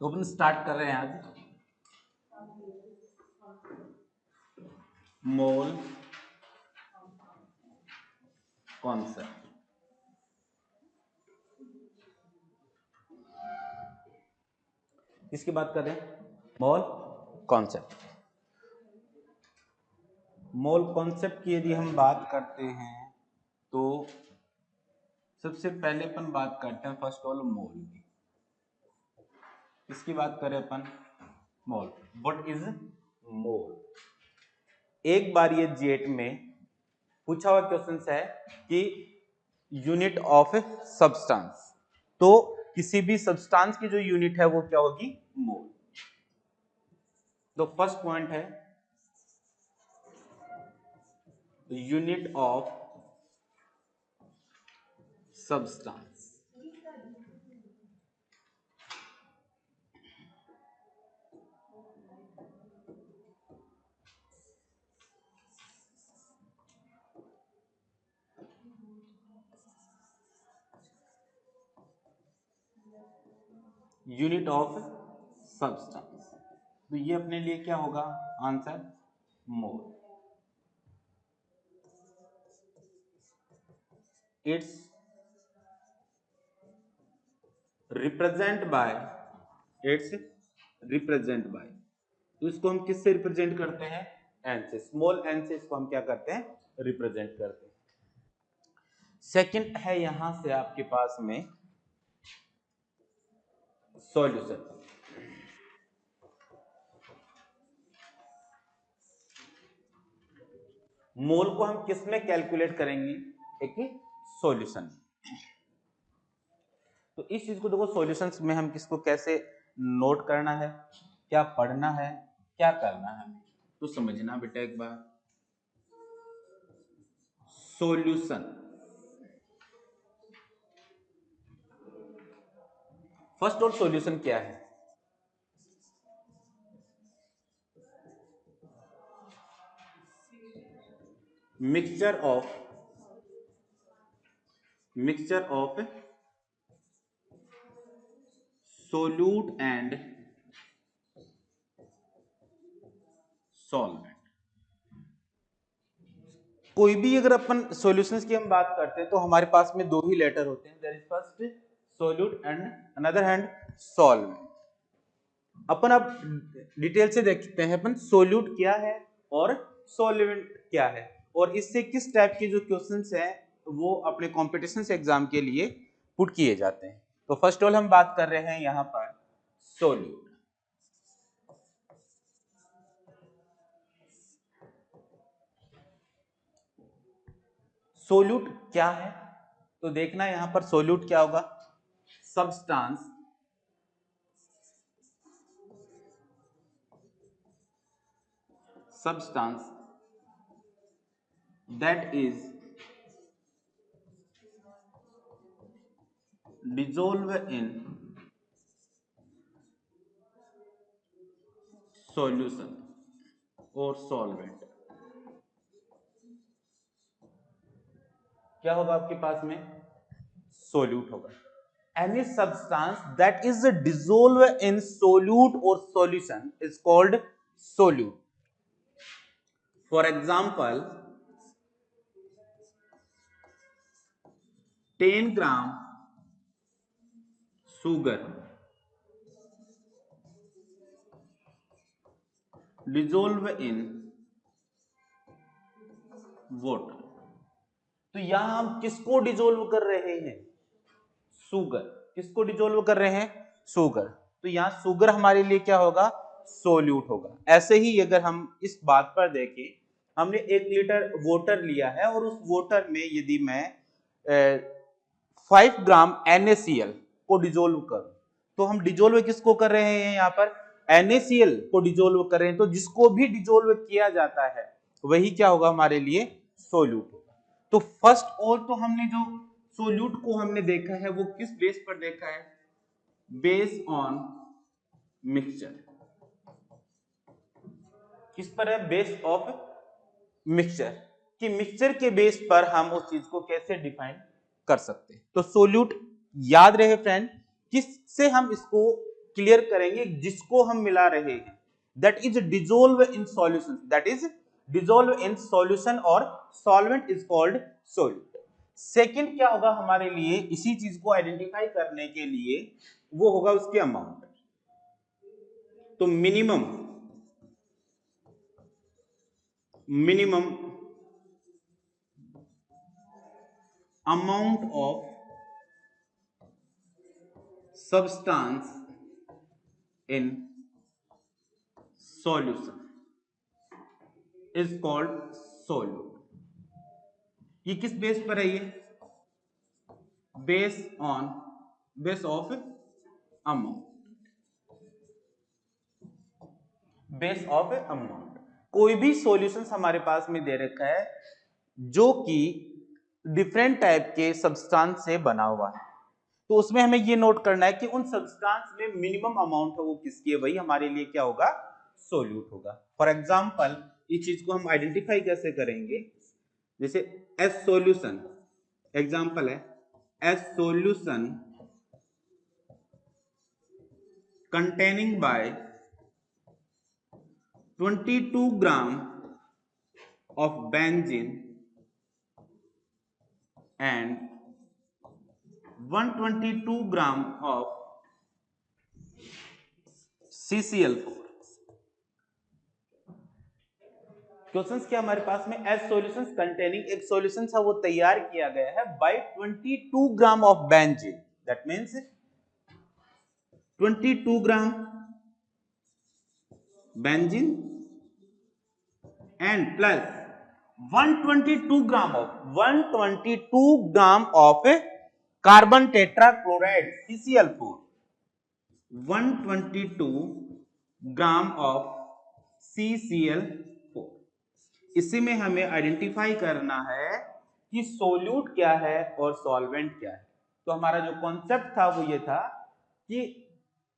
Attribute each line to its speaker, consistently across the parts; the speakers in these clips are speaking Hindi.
Speaker 1: तो अपन स्टार्ट कर रहे हैं आज मोल कॉन्सेप्ट। किसकी बात कर रहे हैं? Mole concept. मोल कॉन्सेप्ट की यदि हम बात करते हैं तो सबसे पहले अपन बात करते हैं फर्स्ट ऑल मोल की। इसकी बात करें अपन मोल। What is mole? एक बार ये जेट में पूछा हुआ क्वेश्चन है कि यूनिट ऑफ सब्सटेंस, तो किसी भी सब्सटेंस की जो यूनिट है वो क्या होगी? मोल। तो फर्स्ट पॉइंट है unit of substance. Unit of substance, तो ये अपने लिए क्या होगा answer? Mole. It's represent by, तो इसको हम किससे रिप्रेजेंट करते हैं? एन से। स्मॉल एन से इसको हम क्या करते हैं? रिप्रेजेंट करते हैं। सेकंड है यहां से आपके पास में सॉल्यूशन। मोल को हम किस में कैलकुलेट करेंगे? एक सॉल्यूशन। तो इस चीज को देखो, सॉल्यूशंस में हम किसको कैसे नोट करना है, क्या पढ़ना है, क्या करना है, तो समझना बेटा एक बार। सॉल्यूशन, फर्स्ट और सॉल्यूशन क्या है? Mixture of solute and solvent. कोई भी अगर अपन सॉल्यूशंस की हम बात करते हैं तो हमारे पास में दो ही लेटर होते हैं, there is first solute and another hand solvent. अपन अब डिटेल से देखते हैं अपन सोल्यूट क्या है और सॉल्वेंट क्या है, और इससे किस टाइप के जो क्वेश्चंस हैं वो अपने कॉम्पिटिशन एग्जाम के लिए पुट किए जाते हैं। तो फर्स्ट ऑल हम बात कर रहे हैं यहां पर सोल्यूट। सोल्यूट क्या है? तो देखना यहां पर सोल्यूट क्या होगा? Substance that is dissolved in solution or solvent। क्या होगा आपके पास में? सोल्यूट होगा। Any substance that is dissolve in solute और solution is called solute. For example 10 gram sugar dissolve in water। तो यहां हम किसको डिसोल्व कर रहे हैं? शुगर। किसको डिसोल्व कर रहे हैं? शुगर। तो यहां शुगर हमारे लिए क्या होगा? सोल्यूट होगा। ऐसे ही अगर हम इस बात पर देखें, हमने 1 लीटर वाटर लिया है और उस वाटर में यदि मैं 5 ग्राम NaCl को डिसोल्व करूं, तो हम डिसोल्व किसको कर रहे हैं? यहाँ पर NaCl को डिसोल्व कर रहे हैं। तो जिसको भी डिसोल्व किया जाता है वही क्या होगा हमारे लिए? सोल्यूट होगा। तो फर्स्ट और तो हमने जो सोल्यूट को हमने देखा है वो किस बेस पर देखा है? Base on mixture. किस पर है? Base of mixture. कि मिक्सचर के बेस पर हम उस चीज को कैसे डिफाइन कर सकते हैं। तो सोल्यूट याद रहे फ्रेंड, किससे हम इसको क्लियर करेंगे जिसको हम मिला रहे हैं, that is dissolve in solution, that is dissolve in solution और solvent is called solute. Second क्या होगा हमारे लिए इसी चीज को आइडेंटिफाई करने के लिए, वो होगा उसकी अमाउंट। तो minimum amount of substance in solution is called solute। ये किस बेस पर है? ये base of amount, base of amount. कोई भी सॉल्यूशंस हमारे पास में दे रखा है जो कि डिफरेंट टाइप के सब्सटेंस से बना हुआ है, तो उसमें हमें ये नोट करना है कि उन सब्सटेंस में मिनिमम अमाउंट है वो किसकी है, वही हमारे लिए क्या होगा, सोल्यूट होगा। फॉर एग्जांपल इस चीज को हम आइडेंटिफाई कैसे करेंगे, जैसे एस सॉल्यूशन, एग्जांपल है as solution containing by 22 gram of benzene and 122 gram of CCl4। Questions क्या हमारे पास में, एज सॉल्यूशंस कंटेनिंग, एक सॉल्यूशन था वो तैयार किया गया है by 22 gram of benzene, that means 22 gram benzene and plus 122 gram of carbon tetrachloride CCl4, 122 gram of CCl4। इसी में हमें आइडेंटिफाई करना है कि सोल्यूट क्या है और सॉल्वेंट क्या है। तो हमारा जो कॉन्सेप्ट था वो ये था कि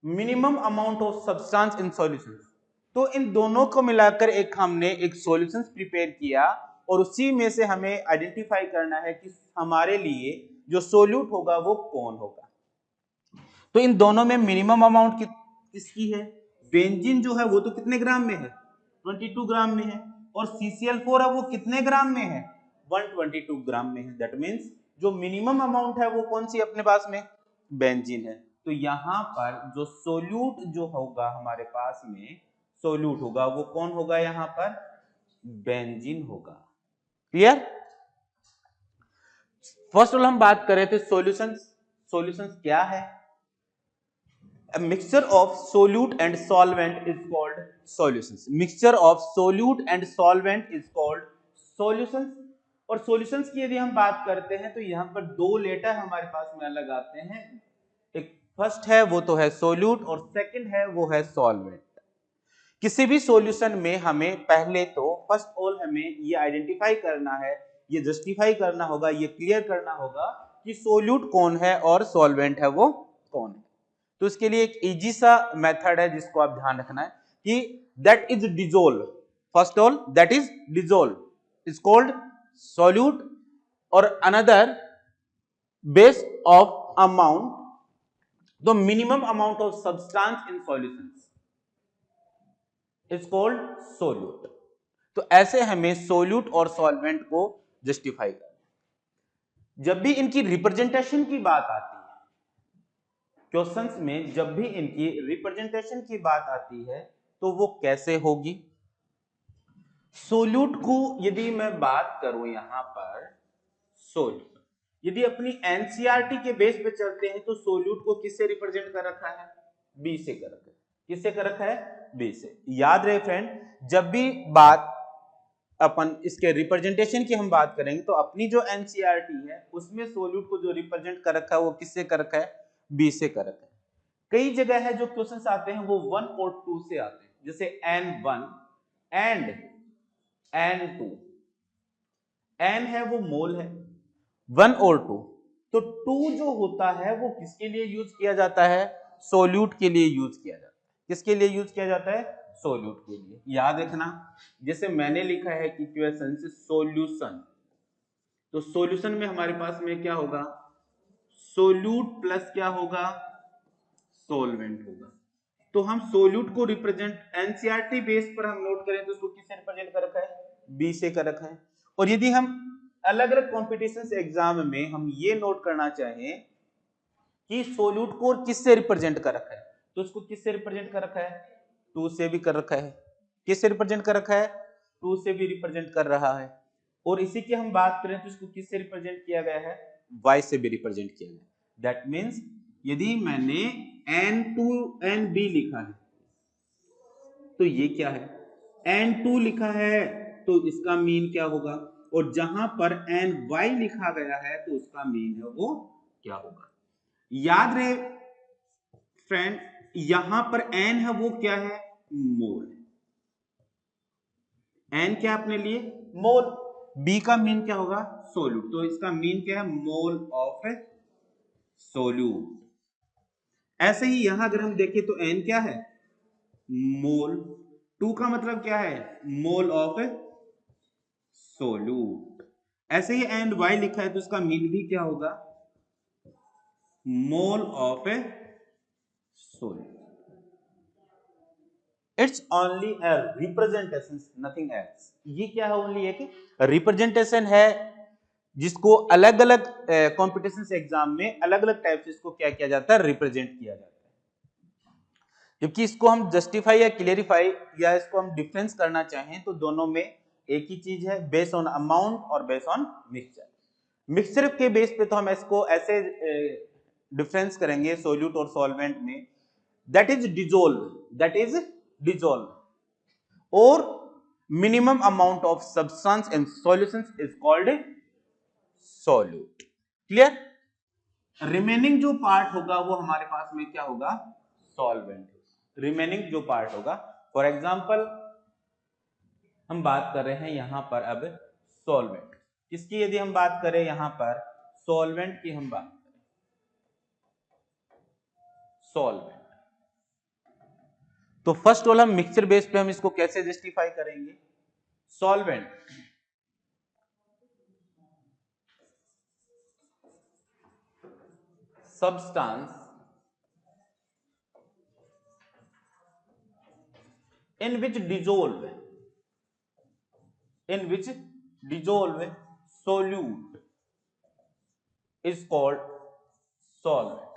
Speaker 1: minimum amount of substance in solutions, तो इन दोनों को मिलाकर हमने एक सॉल्यूशन प्रिपेयर किया और उसी में से हमें आइडेंटिफाई करना है कि हमारे लिए जो सोल्यूट होगा वो कौन होगा। तो इन दोनों में मिनिमम अमाउंट किसकी है, बेंजीन जो है वो तो कितने ग्राम में है, 22 ग्राम में है, और CCl4 है वो कितने ग्राम में है, 122 ग्राम में है। दैट मींस जो मिनिमम अमाउंट है वो कौन सी अपने पास में, बेंजीन है। तो यहां पर जो सोल्यूट जो होगा हमारे पास में, सोल्यूट होगा वो कौन होगा, यहां पर बेंजीन होगा। क्लियर? फर्स्ट ऑल हम बात कर रहे थे सॉल्यूशंस क्या है। A mixture of solute and solvent is called solutions। Mixture of solute and solvent is called solutions। और solutions की यदि हम बात करते हैं तो यहाँ पर दो लेटर हमारे पास में अलग आते हैं, एक फर्स्ट है वो तो है solute और सेकंड है वो है solvent। किसी भी सॉल्यूशन में हमें पहले तो फर्स्ट ऑल हमें ये आइडेंटिफाई करना है, ये जस्टिफाई करना होगा, ये क्लियर करना होगा कि सोल्यूट कौन है और सॉल्वेंट है वो कौन है। तो इसके लिए एक इजी सा मेथड है जिसको आप ध्यान रखना है कि that is dissolve, first all that is dissolve is called solute, और another base of amount, the minimum amount of substance in solutions is called solute. तो ऐसे हमें सोल्यूट और सॉल्वेंट को जस्टिफाई करना। जब भी इनकी रिप्रेजेंटेशन की बात आती है क्वेश्चंस में, जब भी इनकी रिप्रेजेंटेशन की बात आती है तो वो कैसे होगी। सोल्यूट को यदि मैं बात करूं यहां पर, सोल्यूट यदि अपनी एनसीईआरटी के बेस पे चलते हैं तो सोल्यूट को किससे रिप्रेजेंट कर रखा है, बी से कर रखा है। किससे कर रखा है, बी से। याद रहे फ्रेंड, जब भी बात अपन इसके रिप्रेजेंटेशन की हम बात करेंगे तो अपनी जो एनसीईआरटी है उसमें सोल्यूट को जो रिप्रेजेंट कर रखा है वो किससे कर रखा है, बी से कर रखा है। कई जगह है जो क्वेश्चंस आते हैं वो 1 और 2 से आते हैं, जैसे N1 एंड N2। N है वो मोल है, 1 और 2, तो 2 जो होता है वो किसके लिए यूज किया जाता है, सोल्यूट के लिए यूज किया जाता है। किसके लिए यूज किया जाता है, सोल्यूट के लिए। याद रखना, जैसे मैंने लिखा है कि क्वेश्चन से सोल्यूशन, तो सोल्यूशन में हमारे पास में क्या होगा, सोल्यूट प्लस क्या होगा, सोल्वेंट होगा। तो हम सोल्यूट को रिप्रेजेंट एनसीईआरटी बेस पर हम नोट करें तो उसको किससे रिप्रेजेंट कर रखा है, बी से कर रखा है। और यदि हम अलग अलग कॉम्पिटिशन एग्जाम में हम ये नोट करना चाहें कि सोल्यूट को किससे रिप्रेजेंट कर रखा है, तो उसको किससे रिप्रेजेंट कर रखा है, टू से भी कर रखा है। किससे रिप्रेजेंट कर रखा है, टू से भी रिप्रेजेंट कर रहा है। और इसी की हम बात करें तो इसको किससे रिप्रेजेंट किया गया है, y से भी रिप्रेजेंट किया गया है। दैट मींस यदि मैंने n2 nb लिखा है तो ये क्या है, n2 लिखा है तो इसका मीन क्या होगा, और जहां पर ny लिखा गया है तो उसका मीन है वो क्या होगा। याद रहे फ्रेंड, यहां पर n है वो क्या है, मोल। n क्या अपने लिए, मोल। b का मीन क्या होगा, सोल्यूट, तो इसका मीन क्या है, मोल ऑफ सोल्यूट। ऐसे ही यहां अगर हम देखें तो n क्या है, मोल। 2 का मतलब क्या है, मोल ऑफ सोल्यूट। ऐसे ही एंड y लिखा है तो इसका मीन भी क्या होगा, mole of solute. It's only a representation, nothing else. ये क्या है, ओनली एक रिप्रेजेंटेशन है जिसको अलग अलग कॉम्पिटिशन एग्जाम में अलग अलग टाइप से इसको क्या किया जाता है, रिप्रेजेंट किया जाता है। जबकि इसको हम जस्टिफाई या क्लियरिफाई या इसको हम डिफरेंस करना चाहें तो दोनों में एक ही चीज है, बेस ऑन अमाउंट और बेस ऑन मिक्सचर। मिक्सचर के बेस पे तो हम इसको ऐसे डिफरेंस करेंगे सोल्यूट और सॉल्वेंट में, that is dissolve, that is dissolve, और minimum amount of substance in solutions is called solute. Clear. Remaining जो पार्ट होगा वो हमारे पास में क्या होगा, सॉल्वेंट। रिमेनिंग जो पार्ट होगा, फॉर एग्जांपल हम बात कर रहे हैं यहां पर अब सॉल्वेंट किसकी, यदि हम बात करें यहां पर सॉल्वेंट की, हम बात करें सॉल्वेंट, तो फर्स्ट ऑल हम मिक्सचर बेस पे हम इसको कैसे जस्टिफाई करेंगे। Solvent substance in which dissolve solute is called solvent।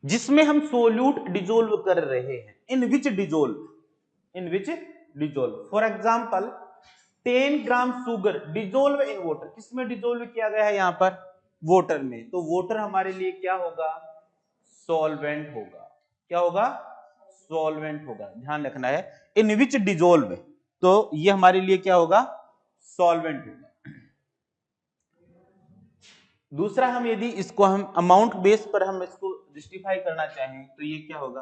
Speaker 1: जिसमें हम सोल्यूट डिजोल्व कर रहे हैं, in which dissolve, for example 10 gram sugar dissolve in water, किसमें डिजोल्व किया गया है, यहां पर वाटर में, तो वाटर हमारे लिए क्या होगा, सॉल्वेंट होगा। क्या होगा, सॉल्वेंट होगा। ध्यान रखना है, इन विच डिजोल्व, तो ये हमारे लिए क्या होगा, सॉल्वेंट होगा। दूसरा, हम यदि इसको हम अमाउंट बेस पर हम इसको जस्टिफाई करना चाहें तो ये क्या होगा,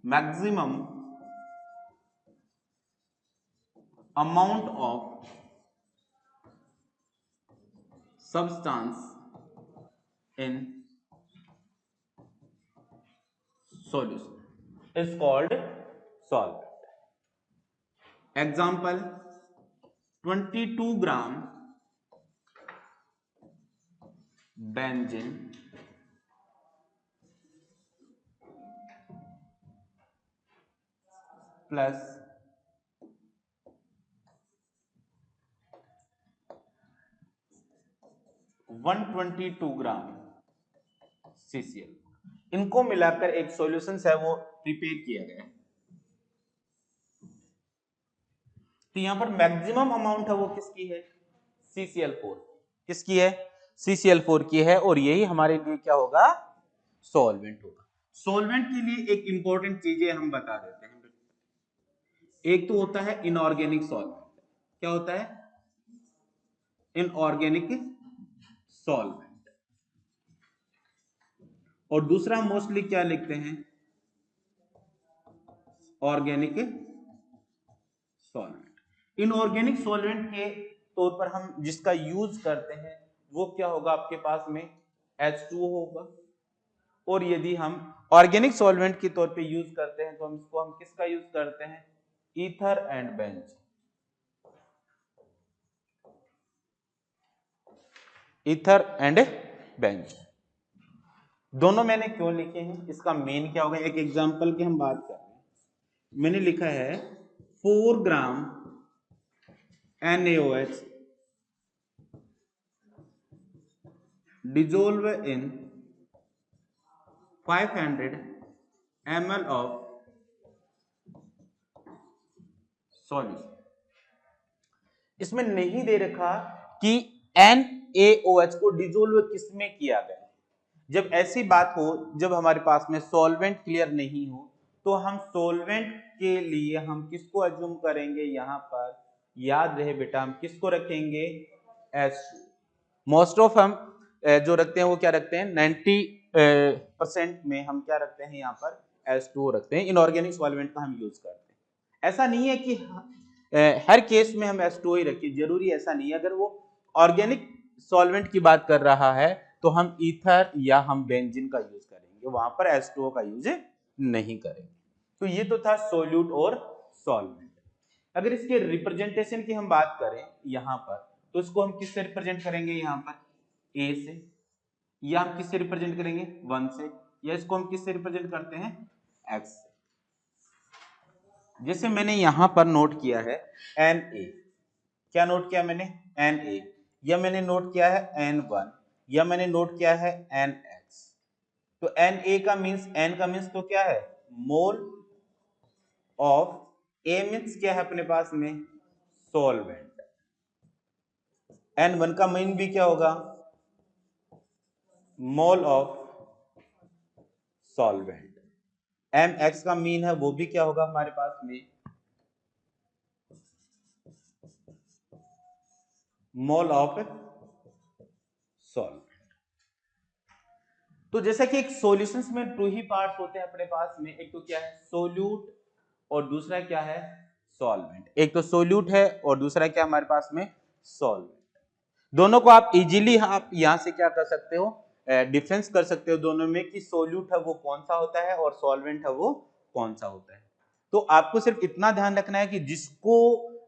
Speaker 1: maximum amount of substance in solution is called solvent. Example 22 gram benzene plus 122 gram CCl, इनको मिलाकर एक सॉल्यूशन है वो प्रिपेयर किया गया है। तो यहां पर मैक्सिमम अमाउंट है वो किसकी है, CCl4। किसकी है, CCl4 की है, और यही हमारे लिए क्या होगा, सॉल्वेंट होगा। सॉल्वेंट के लिए एक इंपॉर्टेंट चीजें हम बता देते हैं। एक तो होता है इनऑर्गेनिक सॉल्वेंट। क्या होता है, इनऑर्गेनिक सॉल्वेंट। और दूसरा मोस्टली क्या लिखते हैं, ऑर्गेनिक सॉल्वेंट। इनऑर्गेनिक सॉल्वेंट के तौर पर हम जिसका यूज करते हैं वो क्या होगा, आपके पास में H2O होगा। और यदि हम ऑर्गेनिक सॉल्वेंट के तौर पे यूज करते हैं तो हम इसको हम किसका यूज करते हैं, ether and benzene. Ether and benzene. दोनों मैंने क्यों लिखे हैं, इसका मेन क्या होगा, एक एग्जांपल की हम बात कर रहे हैं। मैंने लिखा है 4 ग्राम NaOH dissolve in 500 ml of solution. इसमें नहीं दे रखा कि NaOH को डिजोल्व किसमें किया गया। जब ऐसी बात हो, जब हमारे पास में सॉल्वेंट क्लियर नहीं हो, तो हम सॉल्वेंट के लिए हम किसको अज्यूम करेंगे, यहां पर याद रहे बेटा हम किसको रखेंगे, H2। मोस्ट ऑफ हम जो रखते हैं वो क्या रखते हैं, 90% में हम क्या रखते हैं, यहाँ पर H2O रखते हैं। इनऑर्गेनिक सॉल्वेंट का हम यूज करते हैं। ऐसा नहीं है कि हर केस में हम H2O ही रखें, जरूरी ऐसा नहीं है। अगर वो ऑर्गेनिक सॉल्वेंट की बात कर रहा है तो हम ईथर या हम बेंजीन का यूज करेंगे, वहां पर H2O का यूज नहीं करेंगे। तो ये तो था सोल्यूट और सॉल्वेंट। अगर इसके रिप्रेजेंटेशन की हम बात करें यहां पर, तो इसको हम किससे रिप्रेजेंट करेंगे, यहां पर A से, या हम किससे रिप्रेजेंट करेंगे 1 से, या इसको हम किससे रिप्रेजेंट करते हैं X से। जैसे मैंने यहां पर नोट किया है Na, क्या नोट किया मैंने Na, या मैंने नोट किया है N1, या मैंने नोट किया है NX। तो Na का मींस, N का मींस तो क्या है मोल ऑफ, A मींस क्या है अपने पास में सॉल्वेंट, N1 का मीन भी क्या होगा मोल ऑफ सॉल्वेंट, Mx का मीन है वो भी क्या होगा हमारे पास में मोल ऑफ सॉल्वेंट। तो जैसा कि एक सॉल्यूशंस में 2 ही पार्ट्स होते हैं अपने पास में, एक तो क्या है सोल्यूट और दूसरा क्या है सॉल्वेंट। एक तो सोल्यूट है और दूसरा क्या हमारे पास में सॉल्वेंट। दोनों को आप इजीली आप यहां से क्या कर सकते हो, डिफरेंस कर सकते हो दोनों में कि सोल्यूट है वो कौन सा होता है और सॉल्वेंट है वो कौन सा होता है। तो आपको सिर्फ इतना ध्यान रखना है कि जिसको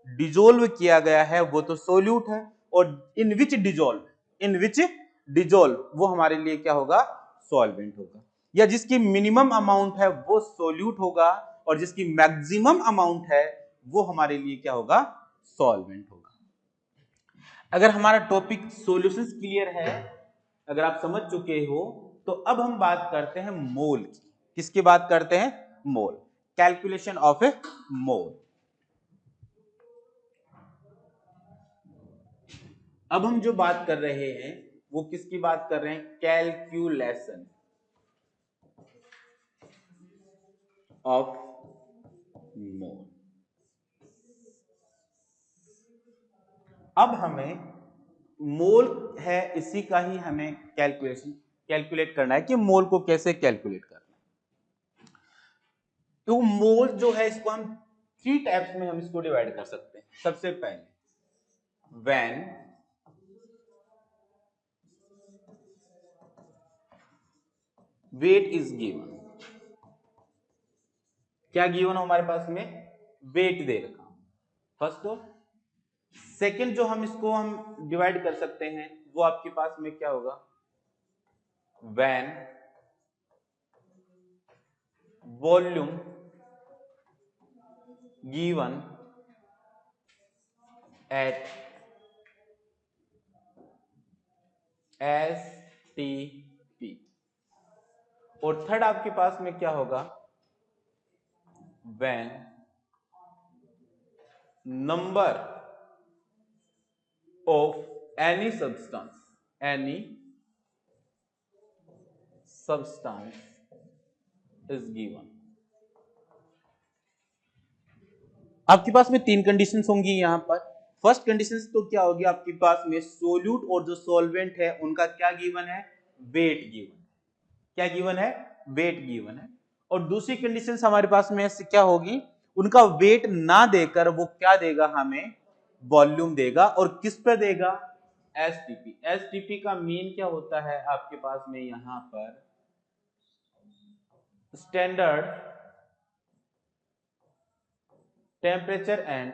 Speaker 1: डिजोल्व किया गया है वो तो सोल्यूट है, और इन विच डिजोल्व वो हमारे लिए क्या होगा सॉल्वेंट होगा, या जिसकी मिनिमम अमाउंट है वो सोल्यूट होगा और जिसकी मैक्सिमम अमाउंट है वो हमारे लिए क्या होगा सॉल्वेंट होगा। अगर हमारा टॉपिक सॉल्यूशंस क्लियर है, अगर आप समझ चुके हो, तो अब हम बात करते हैं मोल की। किसकी बात करते हैं मोल, कैलकुलेशन ऑफ ए मोल। अब हम जो बात कर रहे हैं वो किसकी बात कर रहे हैं, कैलकुलेशन ऑफ मोल। अब हमें मोल है इसी का ही हमें कैलकुलेट करना है कि मोल को कैसे कैलकुलेट करना है। तो मोल जो है इसको हम 3 टाइप्स में हम इसको डिवाइड कर सकते हैं। सबसे पहले व्हेन वेट इज गिवन, क्या गिवन हमारे पास में वेट दे रखा फर्स्ट। तो सेकंड जो हम इसको हम डिवाइड कर सकते हैं वो आपके पास में क्या होगा, when volume given at STP। और थर्ड आपके पास में क्या होगा, when number of any substance is given। आपके पास में 3 कंडीशंस होंगी यहां पर। फर्स्ट कंडीशन तो क्या होगी आपके पास में सोल्यूट और जो सॉल्वेंट है उनका क्या गिवन है वेट गिवन, क्या गिवन है वेट गिवन है। और दूसरी कंडीशन हमारे पास में क्या होगी, उनका वेट ना देकर वो क्या देगा हमें वॉल्यूम देगा, और किस पे देगा एसटीपी। एसटीपी का मीन क्या होता है आपके पास में यहां पर standard temperature and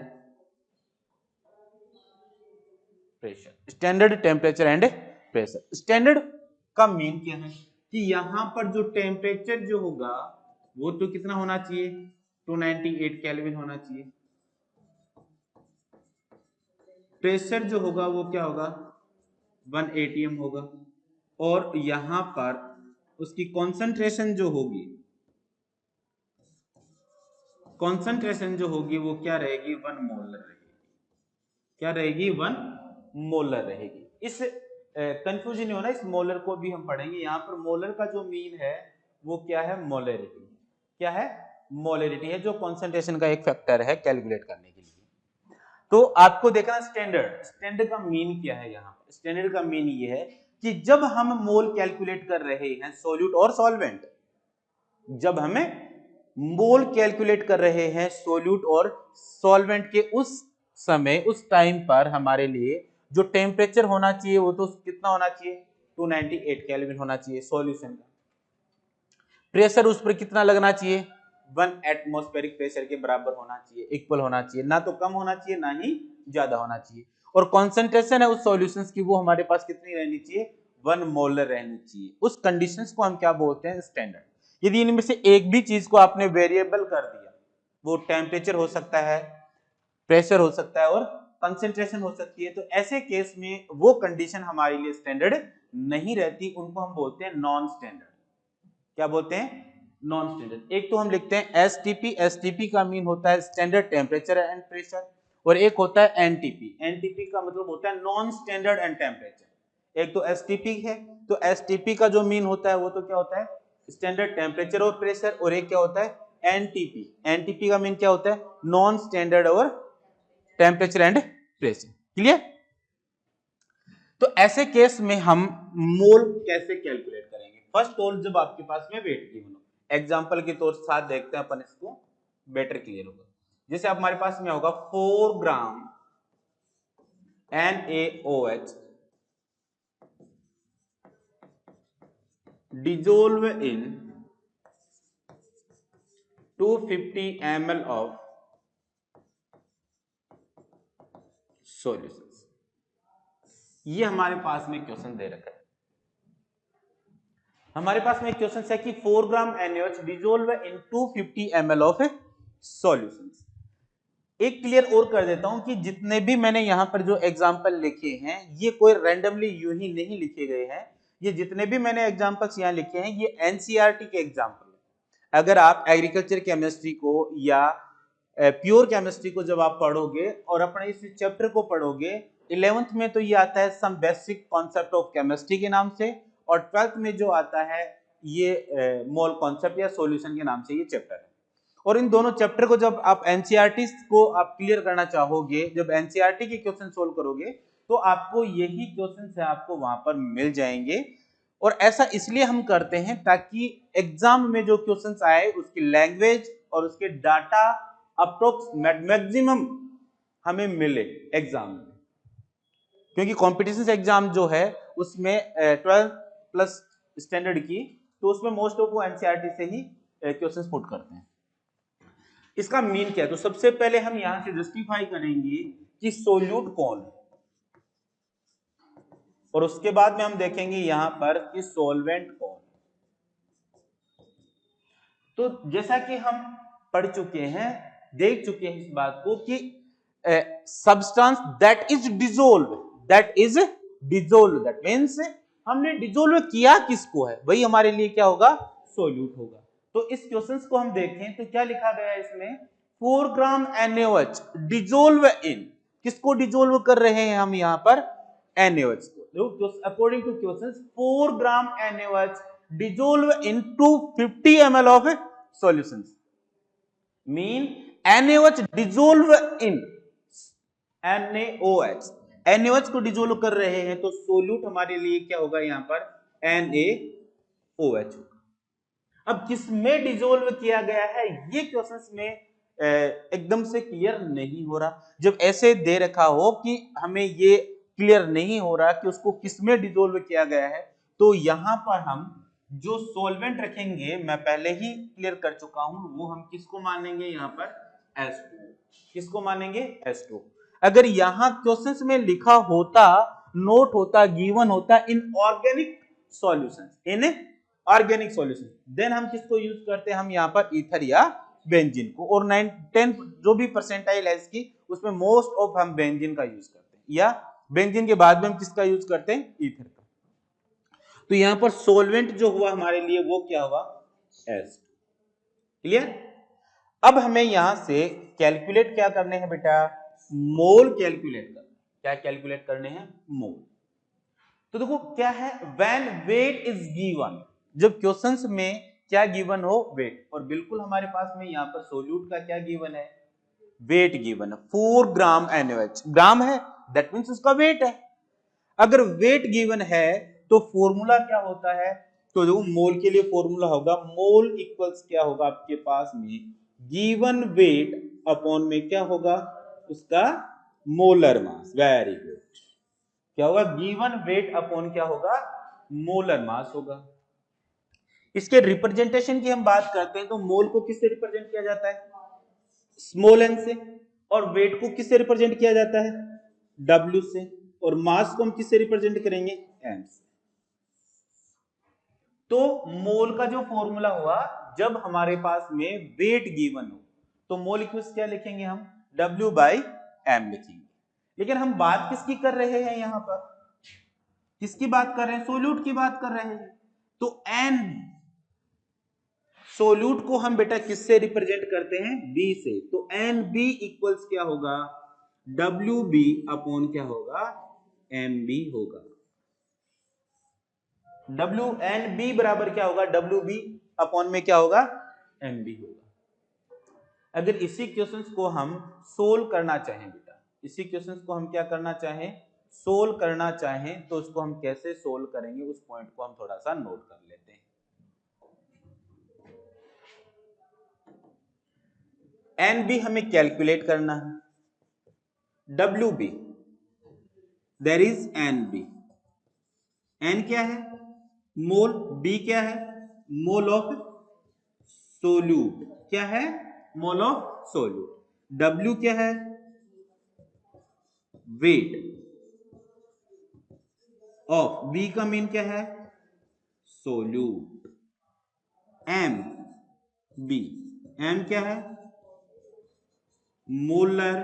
Speaker 1: pressure. Standard temperature and pressure, standard का मीन क्या है, कि यहां पर जो टेम्परेचर जो होगा वो तो कितना होना चाहिए, 298 केल्विन होना चाहिए। प्रेशर जो होगा वो क्या होगा, 1 atm होगा। और यहां पर उसकी कॉन्सेंट्रेशन जो होगी, कॉन्सेंट्रेशन जो होगी वो क्या रहेगी, 1 मोलर रहेगी। क्या रहेगी, 1 मोलर रहेगी। इस कंफ्यूजन नहीं होना, इस मोलर को भी हम पढ़ेंगे। यहाँ पर मोलर का जो मीन है वो क्या है, मोलरिटी। क्या है, मोलरिटी है, जो कॉन्सेंट्रेशन का एक फैक्टर है कैलकुलेट करने के लिए। तो आपको देखना स्टैंडर्ड, स्टैंडर्ड का मीन क्या है। यहाँ पर स्टैंडर्ड का मीन ये है कि जब हम मोल कैलकुलेट कर रहे हैं सोल्यूट और सॉल्वेंट, जब हमें मोल कैलकुलेट कर रहे हैं सोल्यूट और सॉल्वेंट के, उस समय उस टाइम पर हमारे लिए जो टेम्परेचर होना चाहिए वो तो कितना होना चाहिए, 298 केल्विन होना चाहिए सॉल्यूशन का। प्रेशर उस पर कितना लगना चाहिए, 1 एटमॉस्फेरिक प्रेशर के बराबर होना चाहिए, इक्वल होना चाहिए, ना तो कम होना चाहिए ना ही ज्यादा होना चाहिए। और कॉन्सेंट्रेशन है उस सॉल्यूशंस की वो हमारे पास कितनी रहनी चाहिए, 1 मोलर रहनी चाहिए। उस कंडीशंस को हम क्या बोलते हैं, स्टैंडर्ड। यदि इनमें से एक भी चीज को आपने वेरिएबल कर दिया, वो टेम्परेचर हो सकता है, प्रेशर हो सकता है और कंसेंट्रेशन हो सकती है, तो ऐसे केस में वो कंडीशन हमारे लिए स्टैंडर्ड नहीं रहती, उनको हम बोलते हैं नॉन स्टैंडर्ड। क्या बोलते हैं, नॉन स्टैंडर्ड। एक तो हम लिखते हैं एसटीपी, एसटीपी का मीन होता है स्टैंडर्ड टेम्परेचर एंड प्रेशर, और एक होता है एनटीपी, एनटीपी का मतलब होता है नॉन स्टैंडर्ड एंड टेम्परेचर। एक तो एसटीपी है, तो एसटीपी का जो मीन होता है वो तो क्या होता है, स्टैंडर्ड टेम्परेचर और प्रेशर, और एक क्या होता है एनटीपी, एनटीपी का मीन क्या होता है, नॉन स्टैंडर्ड और टेम्परेचर एंड प्रेशर। क्लियर। तो ऐसे केस में हम मोल कैसे कैलकुलेट करेंगे, फर्स्ट ऑल जब आपके पास में वेट गिवन हो, एग्जांपल के तौर साथ देखते हैं अपन, इसको बेटर क्लियर होगा। जैसे हमारे पास में होगा 4 ग्राम NaOH dissolve in 250 ml of solutions। ये हमारे पास में क्वेश्चन दे रखा है। हमारे पास में क्वेश्चन है कि 4 ग्राम NaOH dissolve in 250 ml of solutions। एक क्लियर और कर देता हूं कि जितने भी मैंने यहां पर जो एग्जांपल लिखे हैं ये कोई रैंडमली यूं ही नहीं लिखे गए हैं, ये जितने भी मैंने एग्जांपल्स यहां लिखे हैं ये एनसीईआरटी के एग्जांपल है। अगर आप एग्रीकल्चर केमिस्ट्री को या प्योर केमिस्ट्री को जब आप पढ़ोगे और अपने इस चैप्टर को पढ़ोगे 11th में तो ये आता है some basic concept of chemistry के नाम से, और 12th में जो आता है ये मोल कॉन्सेप्ट या सॉल्यूशन के नाम से ये चैप्टर है। और इन दोनों चैप्टर को जब आप एनसीईआरटी को आप क्लियर करना चाहोगे, जब एनसीईआरटी के क्वेश्चन सोल्व करोगे तो आपको यही क्वेश्चन है आपको वहां पर मिल जाएंगे। और ऐसा इसलिए हम करते हैं ताकि एग्जाम में जो क्वेश्चंस आए उसकी लैंग्वेज और उसके डाटा अप्रोक्स मैक्सिमम हमें मिले एग्जाम में, क्योंकि कॉम्पिटिशन एग्जाम जो है उसमें 12 प्लस स्टैंडर्ड की, तो उसमें मोस्ट ऑफ वो एनसीईआरटी से ही क्वेश्चंस पुट करते हैं। इसका मीन क्या है, तो सबसे पहले हम यहां से जस्टिफाई करेंगे कि सोल्यूट कौन है, और उसके बाद में हम देखेंगे यहां पर कि सॉल्वेंट कौन है। तो जैसा कि हम पढ़ चुके हैं, देख चुके हैं इस बात को कि substance that is dissolve, that is dissolve, that means हमने डिसॉल्व किया किसको है, वही हमारे लिए क्या होगा, सोल्यूट होगा। तो इस क्वेश्चंस को हम देखें तो क्या लिखा गया है इसमें, 4 ग्राम NaOH डिसॉल्व इन, किसको डिसॉल्व कर रहे हैं हम यहां पर, NaOH को। According two questions 4 gram NaOH dissolve in 250 ml of solutions, mean NaOH dissolve in NaOH, NaOH को डिसॉल्व कर रहे हैं तो सोल्यूट हमारे लिए क्या होगा यहां पर, NaOH होगा। अब किसमें डिसॉल्व किया गया है ये क्वेश्चंस में एकदम से क्लियर नहीं हो रहा। जब ऐसे दे रखा हो कि हमें ये क्लियर नहीं हो रहा कि उसको किसमें डिसॉल्व किया गया है, तो यहां पर हम जो सॉल्वेंट रखेंगे, मैं पहले ही क्लियर कर चुका हूं, वो हम किसको मानेंगे यहां पर, H2। किसको मानेंगे, H2। अगर यहां क्वेश्चंस में लिखा होता, नोट होता, गिवन होता inorganic solutions, inorganic solution, then हम किसको यूज करते हैं, हम यहाँ पर ईथर या बेंजीन को, और 9-10 जो भी परसेंटाइल है इसकी उसमें मोस्ट ऑफ हम बेंजीन का यूज करते हैं, या बेंजीन के बाद में हम किसका यूज करते हैं, ईथर का। तो यहाँ पर सोलवेंट जो हुआ हमारे लिए वो क्या हुआ, एसिड। क्लियर। अब हमें यहां से कैलकुलेट क्या करने हैं बेटा, मोल कैलकुलेट करना। क्या कैलकुलेट करने हैं, मोल। तो देखो क्या है, व्हेन वेट इज गिवन, जब क्वेश्चंस में क्या गिवन हो, वेट, और बिल्कुल हमारे पास में यहाँ पर सोल्यूट का क्या गिवन है, वेट गिवन है, 4 ग्राम NaOH, ग्राम है दैट मींस उसका वेट है। अगर वेट गिवन है तो फॉर्मूला क्या होता है, तो देखो मोल के लिए फॉर्मूला होगा, मोल इक्वल्स क्या होगा आपके पास में, गिवन वेट अपॉन में क्या होगा, उसका मोलर मास। Very good. क्या होगा, गिवन वेट अपॉन क्या होगा, मोलर मास होगा। इसके रिप्रेजेंटेशन की हम बात करते हैं तो मोल को किससे रिप्रेजेंट किया जाता है, स्मॉल n से, और वेट को किससे रिप्रेजेंट किया जाता है, W से, और मास को हम किससे रिप्रेजेंट करेंगे, m से। तो मोल का जो फॉर्मूला हुआ, जब हमारे पास में वेट गिवन हो तो मोल इक्वल्स क्या लिखेंगे हम, W/m लिखेंगे। लेकिन हम बात किसकी कर रहे हैं, यहां पर किसकी बात कर रहे हैं, सोल्यूट की बात कर रहे हैं। तो n सोल्यूट को हम बेटा किससे रिप्रेजेंट करते हैं, B से। तो NB इक्वल्स क्या होगा, WB अपॉन क्या होगा, MB होगा। WNB बराबर क्या होगा, WB अपॉन में क्या होगा, MB होगा। अगर इसी क्वेश्चंस को हम सोल्व करना चाहें बेटा, इसी क्वेश्चंस को हम क्या करना चाहें, सोल्व करना चाहें, तो उसको हम कैसे सोल्व करेंगे, उस पॉइंट को हम थोड़ा सा नोट कर लेते हैं। NB हमें कैलकुलेट करना है, WB there is NB, N क्या है, मोल, B क्या है, मोल ऑफ सोल्यूट, क्या है, मोल ऑफ सोल्यूट, W क्या है, वेट ऑफ, B का मीन क्या है, सोल्यूट, M B, M क्या है, मोलर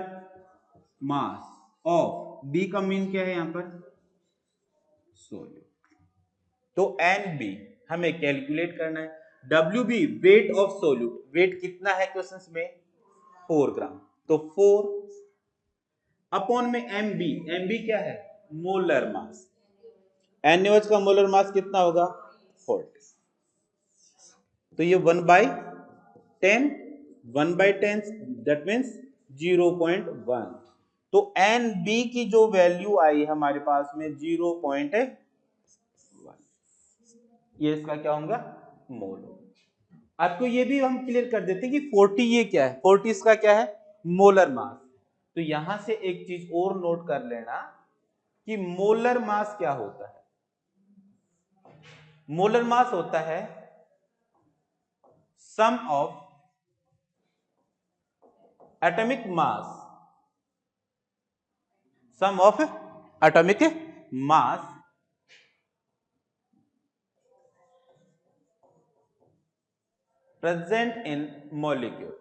Speaker 1: मास ऑफ, B का मीन क्या है यहां पर, सोल्यूट। तो NB हमें कैलकुलेट करना है, WB weight of solute, weight कितना है क्वेश्चंस में, 4 ग्राम, तो 4 अपॉन में MB क्या है, मोलर मास, NaOH का मोलर मास कितना होगा, 40, तो ये 1/10, 1/10 दैट मीन्स 0.1। तो NB की जो वैल्यू आई हमारे पास में 0.1, ये इसका क्या होगा, मोल। आपको ये भी हम क्लियर कर देते हैं कि 40 ये क्या है, 40 इसका क्या है, मोलर मास। तो यहां से एक चीज और नोट कर लेना कि मोलर मास क्या होता है, मोलर मास होता है sum of atomic mass, sum of atomic mass present in molecule,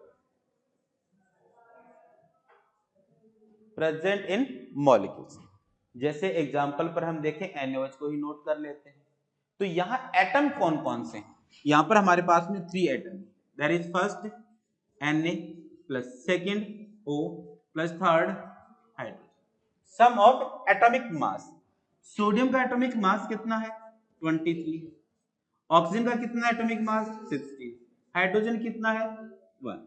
Speaker 1: present in molecules. जैसे एग्जांपल पर हम देखें, NaOH को ही नोट कर लेते हैं। तो यहां एटम कौन कौन से हैं, यहां पर हमारे पास में 3 atom, that is first Na plus second O plus third hydrogen. Sum of atomic mass, sodium का एटॉमिक मास कितना है, 23, ऑक्सीजन का कितना एटॉमिक मास, 16, हाइड्रोजन कितना है, 1।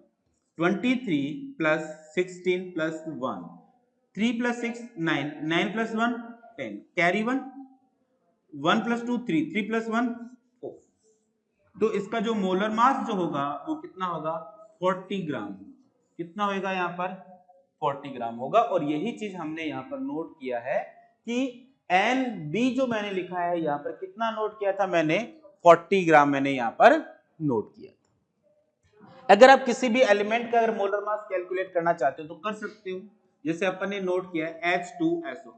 Speaker 1: 23 plus 16 plus 1, 3 plus 6 9, 9 plus 1 10, carry 1, 1 plus 2 3, 3 plus 1 4। तो इसका जो मोलर मास जो होगा वो कितना होगा, 40 ग्राम। कितना होगा यहाँ पर, 40 ग्राम होगा। और यही चीज हमने यहाँ पर नोट किया है कि NB जो मैंने लिखा है यहाँ पर कितना नोट किया था मैंने, 40 ग्राम मैंने यहाँ पर नोट किया था। अगर आप किसी भी एलिमेंट का अगर मोलर मास कैलकुलेट करना चाहते हो तो कर सकते हो, जैसे अपन ने नोट किया है H2SO4,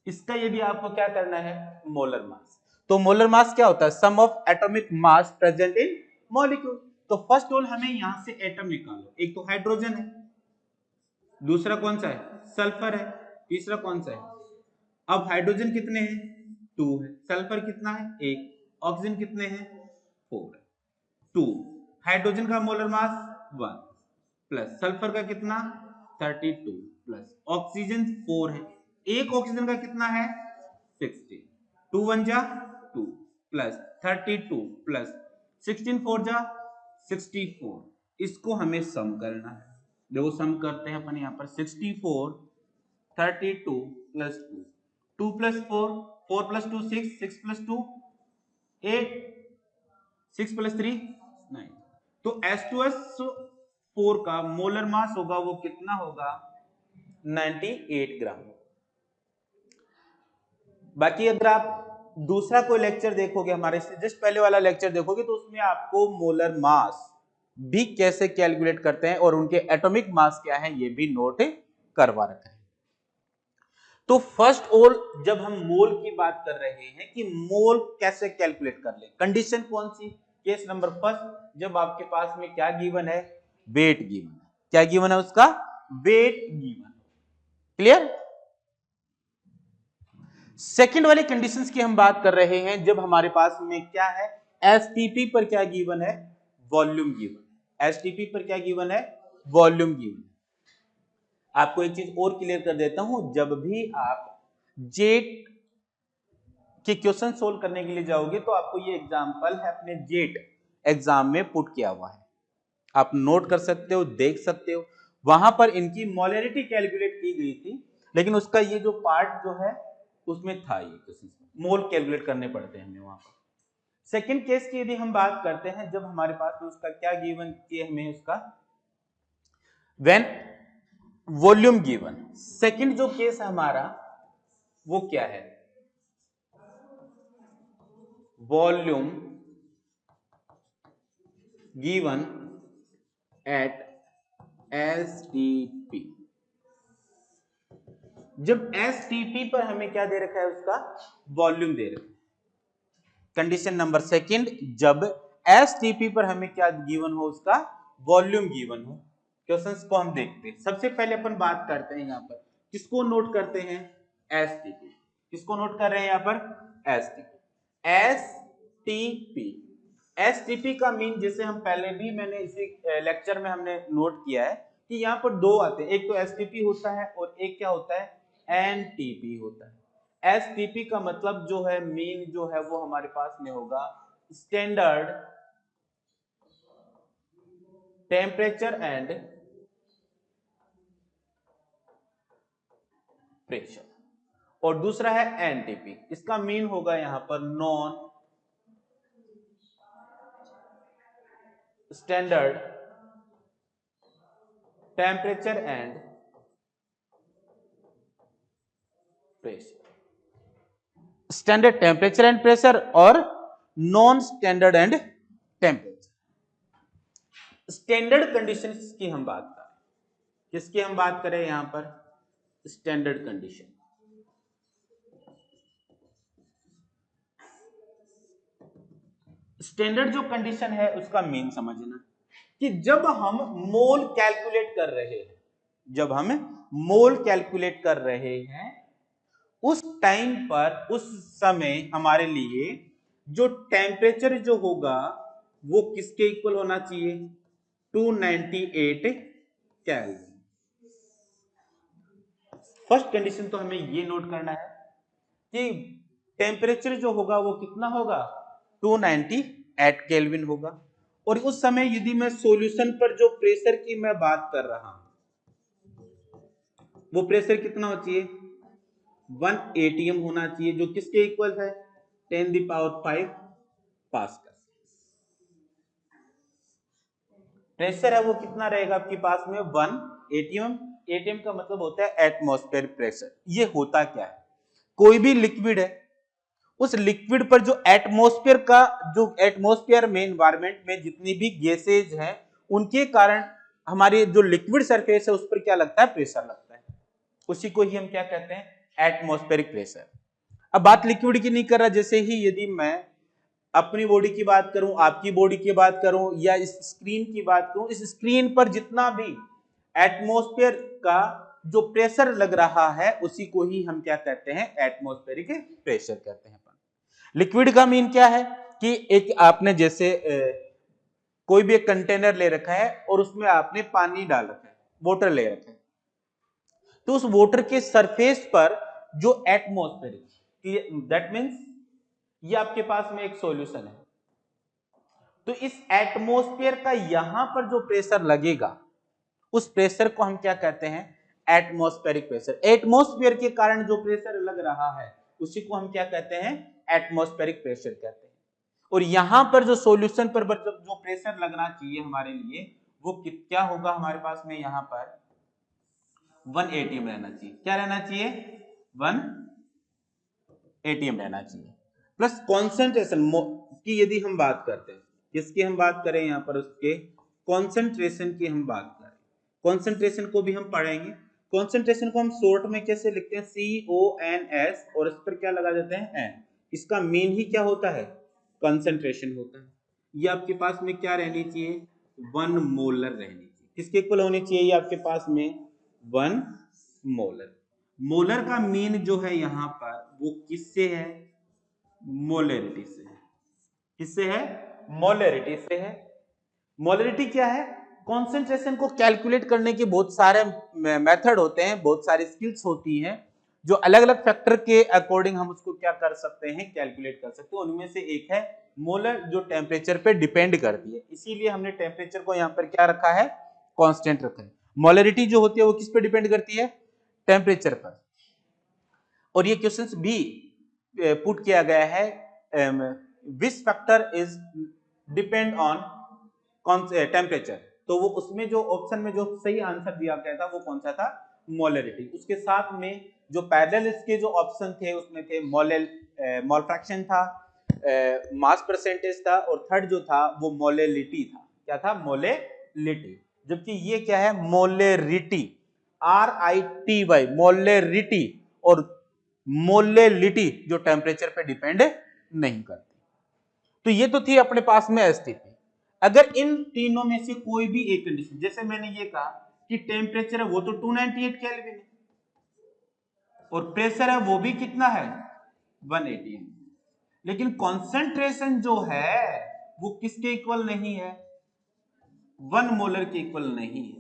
Speaker 1: इसका ये भी आपको क्या करना है, मोलर मास। तो मोलर मास क्या होता है? Sum of atomic mass present in molecule. तो फर्स्ट ऑल हमें यहां से एटम निकालो। एक तो हाइड्रोजन है, दूसरा कौन सा है? सल्फर है, तीसरा कौन सा है? अब हाइड्रोजन कितने हैं? 2 है। सल्फर कितना है? 1। ऑक्सीजन कितने हैं? 4 है। 2 हाइड्रोजन का मोलर मास 1 प्लस सल्फर का कितना? 32 प्लस ऑक्सीजन 4 है। एक ऑक्सीजन का कितना है? 16। 2 1 जा 2 प्लस 32 प्लस 16 4 जा 64। इसको हमें सम करना है। देखो सम करते हैं अपन यहाँ पर 64 32 plus 2 2 plus 4 4 plus 2 6 6 plus 2 8 6 plus 3 9। तो H2S4 का मोलर मास होगा वो कितना होगा? 98 ग्राम। बाकी अगर आप दूसरा कोई लेक्चर देखोगे, हमारे से जस्ट पहले वाला लेक्चर देखोगे, तो उसमें आपको मोलर मास भी कैसे कैलकुलेट करते हैं और उनके एटॉमिक मास क्या है ये भी नोट करवा रखा है। तो फर्स्ट ऑल जब हम मोल की बात कर रहे हैं कि मोल कैसे कैलकुलेट कर ले, कंडीशन कौन सी? केस नंबर फर्स्ट, जब आपके पास में क्या गिवन है? वेट गिवन है। क्या गिवन है? उसका वेट गिवन। क्लियर? सेकंड वाली कंडीशंस की हम बात कर रहे हैं जब हमारे पास में क्या है? एसटीपी पर क्या गिवन है? Volume given. एसटीपी पर क्या गिवन है? Volume given. आपको एक चीज और क्लियर कर देता हूं, जब भी आप जेट के क्वेश्चन सोल्व करने के लिए जाओगे तो आपको ये एग्जांपल है अपने जेट एग्जाम में पुट किया हुआ है, आप नोट कर सकते हो, देख सकते हो। वहां पर इनकी मोलैरिटी कैलकुलेट की गई थी, लेकिन उसका ये जो पार्ट जो है उसमें था ये क्वेश्चन, मोल कैलकुलेट करने पड़ते हैं हमें वहां पर। सेकंड केस की यदि हम बात करते हैं, जब हमारे पास में उसका क्या गिवन किए हमें उसका व्हेन वॉल्यूम गिवन। सेकंड जो केस है हमारा वो क्या है? Volume given at STP. जब एसटीपी पर हमें क्या दे रखा है? उसका वॉल्यूम दे रखा है। कंडीशन नंबर सेकंड, जब एसटीपी पर हमें क्या गिवन हो? उसका वॉल्यूम गिवन हो। क्वेश्चंस को हम देखते हैं। सबसे पहले अपन बात करते हैं यहां पर, किसको नोट करते हैं? एसटीपी। किसको नोट कर रहे हैं यहां पर? एसटीपी। एसटीपी एसटीपी का मीन, जैसे हम पहले भी मैंने इसी लेक्चर में हमने नोट किया है कि यहाँ पर दो आते हैं, एक तो एसटीपी होता है और एक क्या होता है? एनटीपी होता है। एसटीपी का मतलब जो है मीन जो है वो हमारे पास में होगा स्टैंडर्ड टेम्परेचर एंड प्रेशर, और दूसरा है एनटीपी, इसका मीन होगा यहां पर non standard temperature and pressure. Standard temperature and pressure और non standard and temperature. Standard conditions की हम बात करें, किसकी हम बात करें यहां पर? Standard condition. स्टैंडर्ड जो कंडीशन है उसका मीन समझना कि जब हम मोल कैलकुलेट कर रहे हैं, जब हम मोल कैलकुलेट कर रहे हैं उस टाइम पर, उस समय हमारे लिए जो टेम्परेचर जो होगा वो किसके इक्वल होना चाहिए? 298 केल्विन। फर्स्ट कंडीशन तो हमें ये नोट करना है कि टेम्परेचर जो होगा वो कितना होगा? 298 केल्विन होगा। और उस समय यदि मैं सॉल्यूशन पर जो प्रेशर की मैं बात कर रहा हूं, वो प्रेशर कितना होना चाहिए? 1 atm होना चाहिए, जो किसके इक्वल है? 10⁵ पास्कल। प्रेशर है वो कितना रहेगा आपके पास में? 1 atm। atm का मतलब होता है एटमॉस्फेयर प्रेशर। ये होता क्या है? कोई भी लिक्विड है, उस लिक्विड पर जो एटमॉस्फेयर का, जो एटमॉस्फेयर में, एनवायरमेंट में जितनी भी गैसेज हैं उनके कारण हमारी जो लिक्विड सरफेस है उस पर क्या लगता है? प्रेशर लगता है। उसी को ही हम क्या कहते हैं? Atmospheric pressure. अब बात लिक्विड की नहीं कर रहा, जैसे ही यदि मैं अपनी बॉडी की बात करूं, आपकी बॉडी की बात करूं, या इस स्क्रीन की बात करूं, इस स्क्रीन पर जितना भी एटमॉस्फेयर का जो प्रेशर लग रहा है उसी को ही हम क्या कहते हैं, एटमॉस्फेरिक प्रेशर कहते हैं। लिक्विड का मीन क्या है कि एक आपने जैसे कोई भी एक कंटेनर ले रखा है और उसमें आपने पानी डाल रखा है, वाटर ले रखा है, तो उस वाटर के सरफेस पर जो एटमॉस्फेरिक, दैट मीन्स ये आपके पास में एक सॉल्यूशन है, तो इस एटमॉस्फेयर का यहां पर जो प्रेशर लगेगा उस प्रेशर को हम क्या कहते हैं, एटमॉस्फेरिक प्रेशर। एटमॉस्फेयर के कारण जो प्रेशर लग रहा है उसी को हम क्या कहते हैं, एटमॉस्फेरिक प्रेशर कहते हैं। और यहां पर जो सॉल्यूशन पर जो प्रेशर लगना चाहिए हमारे लिए, वो क्या होगा हमारे पास में, यहां पर 1 atm रहना चाहिए। क्या रहना चाहिए, 1 atm रहना चाहिए। प्लस कॉन्सेंट्रेशन की यदि हम बात करते हैं, किसकी हम बात करें यहां पर, उसके कॉन्सेंट्रेशन की हम बात करें, कॉन्सेंट्रेशन को भी हम पढ़ेंगे। कॉन्सेंट्रेशन को हम शॉर्ट में कैसे लिखते हैं, CONS, और इस पर क्या लगा देते हैं, N। इसका मीन ही क्या होता है, कंसंट्रेशन होता है। ये आपके पास में क्या रहनी चाहिए, 1 मोलर रहनी चाहिए। किसके इक्वल होनी चाहिए ये आपके पास में, 1 मोलर। मोलर का मीन जो है यहां पर वो किससे है, मोलरिटी से है। किससे है, मोलरिटी से है। मोलरिटी क्या है, कॉन्सेंट्रेशन को कैलकुलेट करने के बहुत सारे मेथड होते हैं, बहुत सारी स्किल्स होती हैं, जो अलग अलग फैक्टर के अकॉर्डिंग हम उसको क्या कर सकते हैं, कैलकुलेट कर सकते हैं। उनमें से एक है मोलर, जो टेम्परेचर पे डिपेंड करती है, इसीलिए हमने टेम्परेचर को यहाँ पर क्या रखा है, कांस्टेंट रखा है। मोलरिटी जो होती है वो किस पे डिपेंड करती है, टेम्परेचर पर। और ये क्वेश्चंस भी पुट किया गया है, which factor is depend on temperature, तो वो उसमें जो ऑप्शन में जो सही आंसर दिया गया था वो कौन सा था, मोलरिटी। उसके साथ में जो पैरेलल इसके जो ऑप्शन थे उसमें थे मोल फ्रैक्शन था, मास परसेंटेज था, और थर्ड जो था वो मोलेलिटी था। क्या था, मोलेलिटी। जबकि ये क्या है, मोलेरिटी, RITY, मोलेरिटी, और मोलेलिटी जो टेम्परेचर पे डिपेंड नहीं करती। तो ये तो थी अपने पास में एसटीपी। अगर इन तीनों में से कोई भी एक कंडीशन, जैसे मैंने ये कहा कि टेम्परेचर है वो तो 298 केल्विन है, और प्रेशर है वो भी कितना है, 180 है, लेकिन कॉन्सेंट्रेशन जो है वो किसके इक्वल नहीं है, 1 मोलर के इक्वल नहीं है।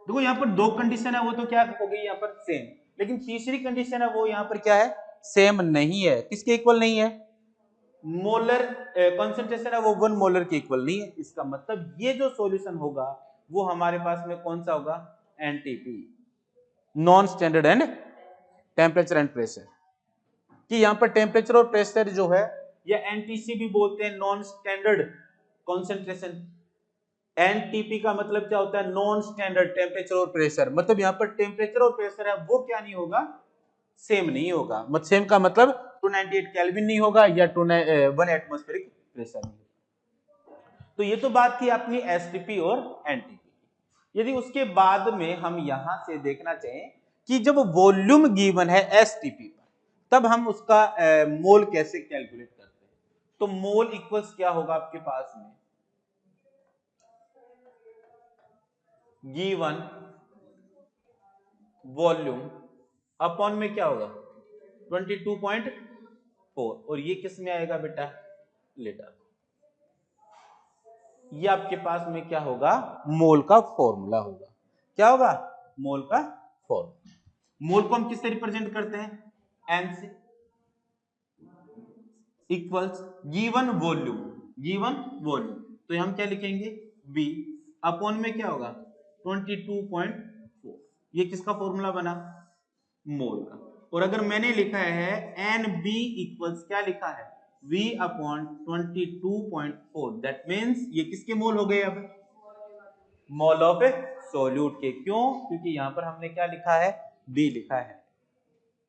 Speaker 1: देखो यहाँ पर दो कंडीशन है, वो तो क्या हो गई यहाँ पर सेम, लेकिन तीसरी कंडीशन है वो यहाँ पर क्या है, सेम नहीं है। किसके इक्वल नहीं है, मोलर कॉन्सेंट्रेशन है वो 1 मोलर के इक्वल नहीं है। इसका मतलब ये जो सॉल्यूशन होगा वो हमारे पास में कौन सा होगा, NTP, non standard and temperature and pressure. कि यहाँ पर टेम्परेचर और प्रेशर जो है, या एनटीसी भी बोलते हैं, नॉन स्टैंडर्ड कॉन्सेंट्रेशन। एनटीपी का मतलब क्या होता है, नॉन स्टैंडर्ड टेम्परेचर और प्रेशर। मतलब यहाँ पर टेम्परेचर और प्रेशर है वो क्या नहीं होगा, सेम नहीं होगा। सेम का मतलब 298 केल्विन नहीं होगा, या 1 एटमॉस्फेरिक प्रेशर नहीं होगा। तो ये तो बात थी अपनी एसटीपी और एनटीपी। यदि उसके बाद में हम यहां से देखना चाहें कि जब वॉल्यूम गिवन है एसटीपी पर, तब हम उसका मोल कैसे कैलकुलेट करते हैं। तो मोल इक्वल्स क्या होगा आपके पास में, गिवन वॉल्यूम अपॉन में क्या होगा 22.4, और ये किस में आएगा बेटा, लीटर। ये आपके पास में क्या होगा, मोल का फॉर्मूला होगा। क्या होगा, मोल का फॉर्मूला। मोल को हम किससे रिप्रेजेंट करते हैं, एन से, equals given volume, given volume, तो हम क्या लिखेंगे, V अपॉन में क्या होगा 22.4। ये किसका फॉर्मूला बना, मोल का। और अगर मैंने लिखा है NB इक्वल्स क्या लिखा है, V अपॉन 22.4, दैट मीन्स ये किसके मोल हो गए, अब मोल ऑफ सोल्यूट के। क्यों, क्योंकि यहां पर हमने क्या लिखा है, B लिखा है।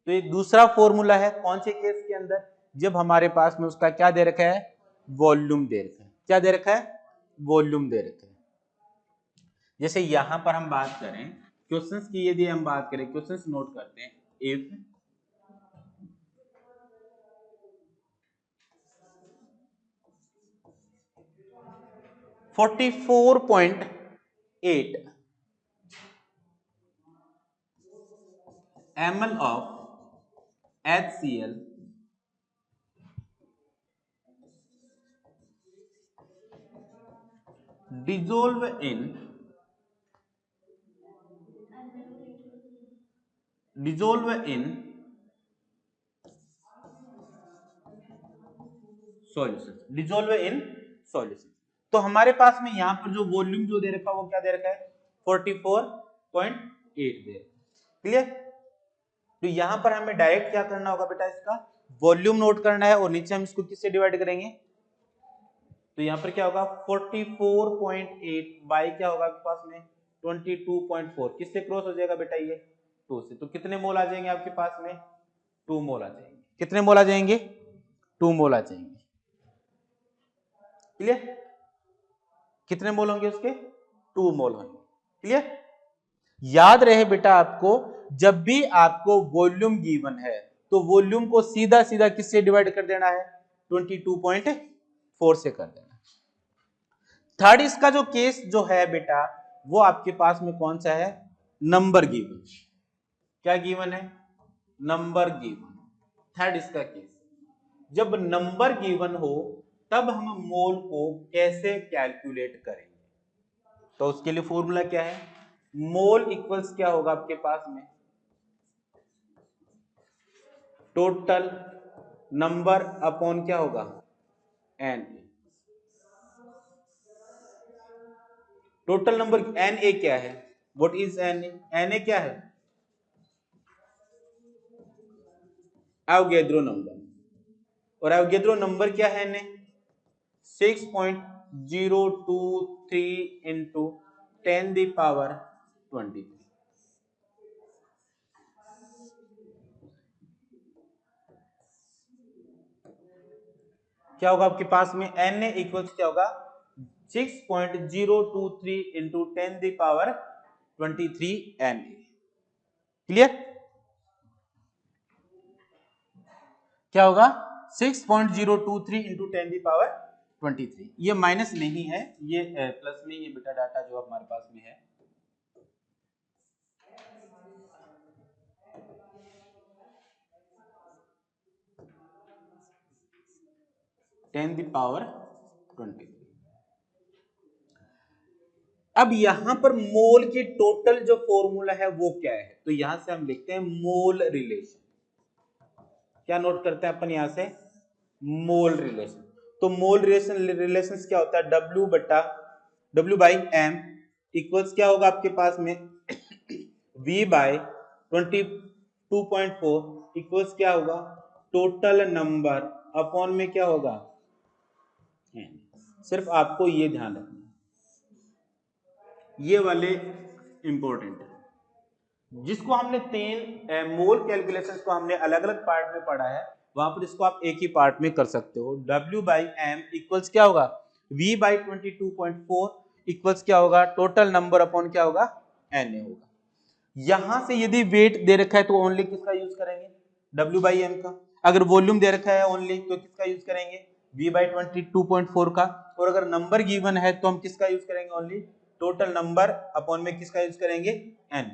Speaker 1: तो ये दूसरा फॉर्मूला है, कौन से केस के अंदर, जब हमारे पास में उसका क्या दे रखा है, वॉल्यूम दे रखा है। क्या दे रखा है, वॉल्यूम दे रखा है। जैसे यहां पर हम बात करें क्वेश्चंस की, यदि हम बात करें क्वेश्चंस नोट करते हैं, if 44.8 ml of HCl dissolve in solution. तो हमारे पास में यहां पर जो वॉल्यूम जो दे रखा है वो क्या दे रखा है 44.8 दे रखा है। क्लियर। तो यहां पर हमें डायरेक्ट क्या करना होगा बेटा, इसका वॉल्यूम नोट करना है और नीचे हम इसको किससे डिवाइड करेंगे। तो यहां पर क्या होगा 44.8 बाई क्या होगा आपके पास में 22.4, किससे क्रॉस हो जाएगा बेटा ये 2 से। तो कितने मोल आ जाएंगे आपके पास में 2 मोल आ जाएंगे। कितने मोल आ जाएंगे 2 मोल आ जाएंगे। क्लियर। कितने मोल होंगे उसके 2 मोल होंगे। क्लियर। याद रहे बेटा आपको, जब भी आपको वॉल्यूम गिवन है तो वॉल्यूम को सीधा सीधा किससे डिवाइड कर देना है 22.4 से कर देना। थर्ड इसका जो केस जो है बेटा वो आपके पास में कौन सा है, नंबर गिवन। क्या गिवन है, नंबर गिवन। थर्ड इसका केस, जब नंबर गिवन हो तब हम मोल को कैसे कैलकुलेट करेंगे। तो उसके लिए फॉर्मूला क्या है, मोल इक्वल्स क्या होगा आपके पास में टोटल नंबर अपॉन क्या होगा N. Total number N A क्या है, what is N A, N A क्या है एवोगैड्रो नंबर। और एवोगैड्रो नंबर क्या है एन ए 6.023 इंटू 10⁻23। क्या होगा आपके पास में एन ए इक्वल्स क्या होगा 6.023 इंटू 10⁻23 एन ए। क्लियर। क्या होगा 6.023 इंटू 10⁻23। ये माइनस नहीं है, ये प्लस में ये बेटा डाटा जो हमारे पास में है। Ten the power 23। अब यहां पर मोल के टोटल जो फॉर्मूला है वो क्या है, तो यहां से हम लिखते हैं मोल रिलेशन। क्या नोट करते हैं अपन यहां से मोल रिलेशन। तो मोल रिलेशन क्या होता है W बाई M इक्वल्स क्या होगा आपके पास में V बाई 22.4 इक्वल्स क्या होगा टोटल नंबर अपॉन में क्या होगा N। सिर्फ आपको ये ध्यान रखना, ये वाले इंपॉर्टेंट है। जिसको हमने 3 मोल कैलकुलेशंस को हमने अलग अलग पार्ट में पढ़ा है, वहां पर इसको आप एक ही पार्ट में कर सकते हो। W बाई एम इक्वल्स क्या होगा V बाई 22.4 इक्वल्स क्या होगा टोटल नंबर अपॉन क्या होगा Na होगा। यहां से यदि वेट दे रखा है तो ओनली किसका यूज करेंगे W बाई एम का। अगर वॉल्यूम दे रखा है ओनली तो किसका यूज करेंगे V बाई 22.4 का। और अगर नंबर गिवन है तो हम किसका यूज करेंगे ओनली टोटल नंबर अपॉन में किसका यूज करेंगे N।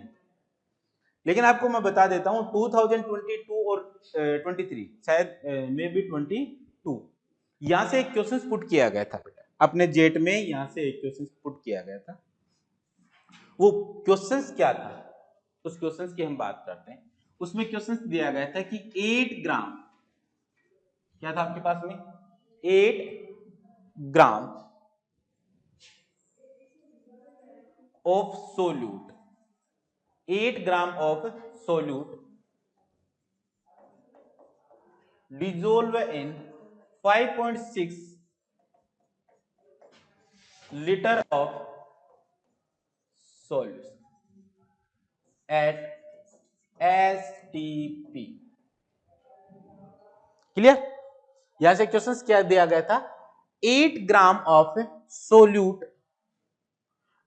Speaker 1: लेकिन आपको मैं बता देता हूं 2022 और 23 शायद मे बी 22 यहां से एक क्वेश्चन पुट किया गया था बेटा अपने जेट में, यहां से एक क्वेश्चन पुट किया गया था। वो क्वेश्चन क्या था उस क्वेश्चन की हम बात करते हैं। उसमें क्वेश्चन दिया गया था कि 8 ग्राम क्या था आपके पास में 8 gram of solute 8 gram of solute dissolve in 5.6 liter of solution at STP। Clear. यहां से क्वेश्चन क्या दिया गया था 8 gram of solute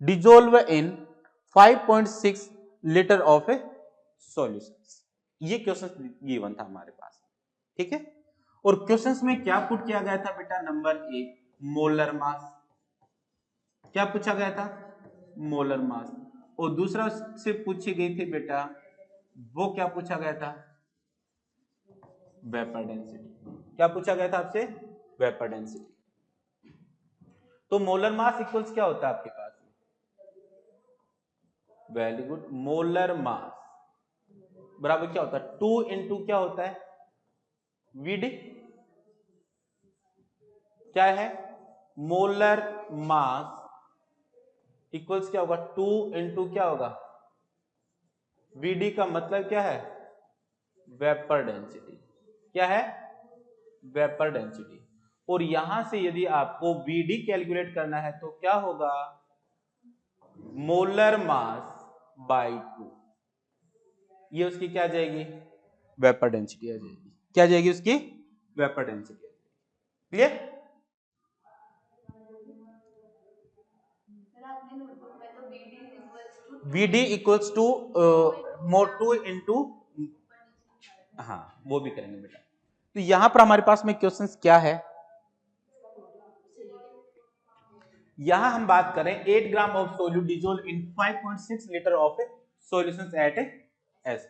Speaker 1: dissolve in 5.6 litre of solution. ये क्वेश्चन गिवन था हमारे पास। ठीक है। और क्वेश्चंस में क्या पुट किया गया था बेटा नंबर 1 मोलर मास, क्या पूछा गया था? Molar mass. और दूसरा से पूछी गई थी बेटा, वो क्या पूछा गया था? Vapour density. क्या पूछा गया था आपसे? Vapour density. तो मोलर मास इक्वल्स क्या होता है आपके पास? Very good. मोलर मास बराबर क्या होता है? 2 इंटू क्या होता है? वीडी। क्या है? मोलर मास इक्वल्स क्या होगा? 2 इंटू क्या होगा? वीडी का मतलब क्या है? Vapour density. क्या है? Vapour density. और यहां से यदि आपको वीडी कैलकुलेट करना है तो क्या होगा? Molar mass by 2। ये उसकी क्या आ जाएगी? वेपर डेंसिटी आ जाएगी। क्या आ जाएगी उसकी? Vapour density. Clear? VD equals to more 2 into, हाँ वो भी करेंगे बेटा। तो यहां पर हमारे पास में क्वेश्चंस क्या है? यहां हम बात करें 8 gram of solute dissolve in 5.6 litre of solutions at S.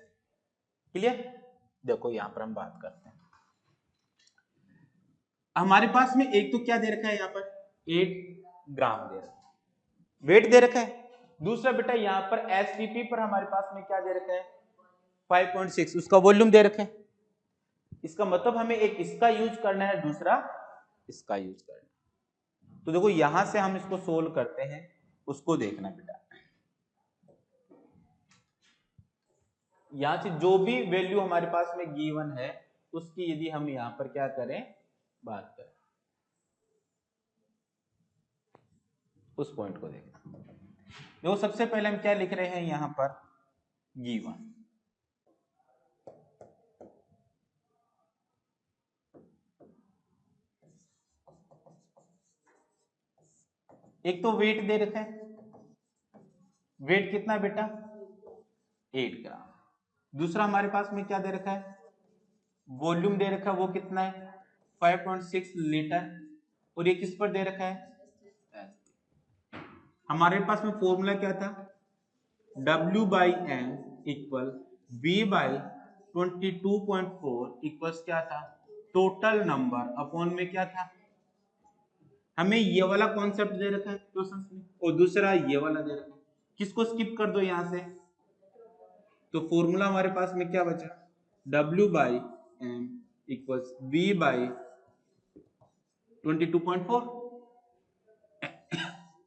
Speaker 1: Clear? देखो यहां पर हम बात करते हैं, हमारे पास में एक तो क्या दे रखा है यहां पर? 8 ग्राम दे रखा है, वेट दे रखा है। दूसरा बेटा यहां पर एसटीपी पर हमारे पास में क्या दे रखा है? 5.6, उसका वॉल्यूम दे रखा है। इसका मतलब हमें एक इसका यूज करना है, दूसरा इसका यूज करना है। तो देखो यहां से हम इसको सोल्व करते हैं, उसको देखना बेटा। यहां से जो भी वैल्यू हमारे पास में गिवन है उसकी यदि हम यहां पर क्या करें, बात करें, उस पॉइंट को देखना। देखो सबसे पहले हम क्या लिख रहे हैं यहां पर? गिवन। एक तो वेट दे रखा है, वेट कितना बेटा? 8 ग्राम। दूसरा हमारे पास में क्या दे रखा है? वॉल्यूम दे रखा है, वो कितना है? 5.6 लीटर। और ये किस पर दे रखा है? हमारे पास में फॉर्मूला क्या था? W by M equal V by 22.4 equals क्या था? टोटल नंबर अपॉन में क्या था? हमें ये वाला कॉन्सेप्ट दे रखा है क्वेश्चन में, और दूसरा ये वाला दे रखा है। किसको स्किप कर दो यहां से? तो फॉर्मूला हमारे पास में क्या बचा? W by M equals V by 22.4।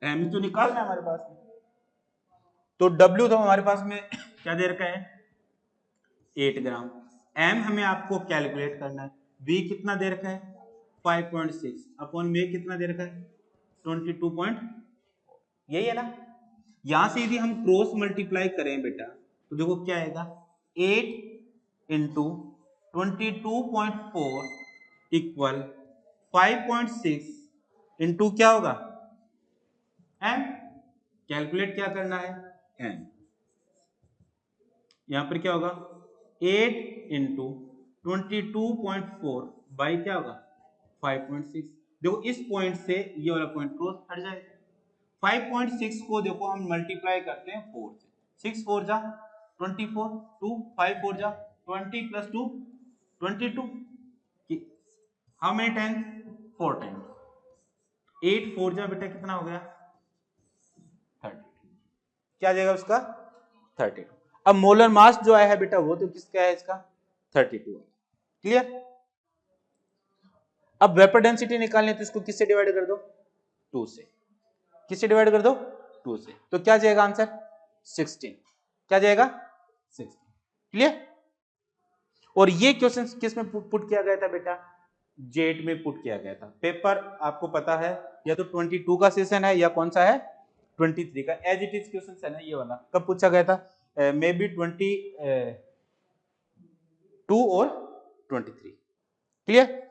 Speaker 1: M तो निकालना है हमारे पास में, तो W तो हमारे पास में क्या दे रखा है? 8 ग्राम। एम हमें आपको कैलकुलेट करना है, V कितना दे रखा है? 5.6 अपॉन में कितना दे रखा है? 22. यही है ना? यहां से यदि हम क्रॉस मल्टीप्लाई करें बेटा तो देखो क्या आएगा? 8 इंटू 22.4 इक्वल 5.6 इंटू क्या होगा? एम। कैलकुलेट क्या करना है? एम। यहां पर क्या होगा? 8 इंटू 22.4 बाई क्या होगा? 5.6। देखो इस पॉइंट से ये वाला पॉइंट क्रॉस हट जाएगा। 5.6 को देखो हम मल्टीप्लाई करते हैं 4 से। 6 4 जा 24, 2 5 4 जा 20 plus 2 22। How many times? 4 times. 8 4 जा बेटा कितना हो गया? 32। क्या आ जाएगा उसका? 32। अब मोलर मास जो आया है बेटा वो तो किसका है? इसका 32। क्लियर? अब वेपर डेंसिटी निकालनी है तो इसको किससे डिवाइड कर दो? 2 से। किससे डिवाइड कर दो? 2 से। तो क्या जाएगा आंसर? 16। क्या जाएगा? 16। क्लियर? और ये क्वेश्चन किस में पुट किया गया था बेटा? जेट में पुट किया गया था। पेपर आपको पता है या तो 22 का सेशन है या कौन सा है? 23 का। एज इट इज क्वेश्चन है ना ये वाला। कब पूछा गया था? मे बी 22 और 23। क्लियर?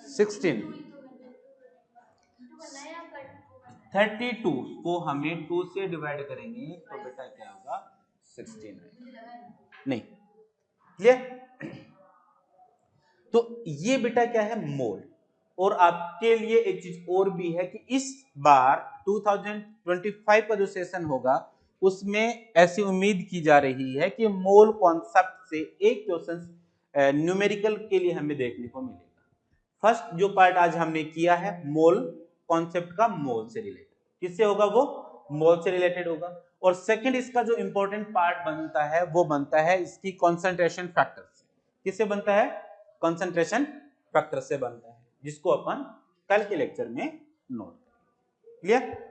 Speaker 1: 16 32 को हमें 2 से डिवाइड करेंगे तो बेटा क्या होगा? 16 नहीं। क्लियर? तो ये बेटा क्या है? मोल। और आपके लिए एक चीज और भी है कि इस बार 2025 का जो सेशन होगा उसमें ऐसी उम्मीद की जा रही है कि मोल कॉन्सेप्ट से एक क्वेश्चन न्यूमेरिकल के लिए हमें देखने को मिलेगा। फर्स्ट जो पार्ट आज हमने किया है मोल कॉन्सेप्ट का, मोल से रिलेटेड, किससे होगा वो मोल से रिलेटेड होगा। और सेकंड इसका जो इंपॉर्टेंट पार्ट बनता है वो बनता है इसकी कंसंट्रेशन फैक्टर से। किससे बनता है? कंसंट्रेशन फैक्टर से बनता है, जिसको अपन कल के लेक्चर में नोट करेंगे। क्लियर?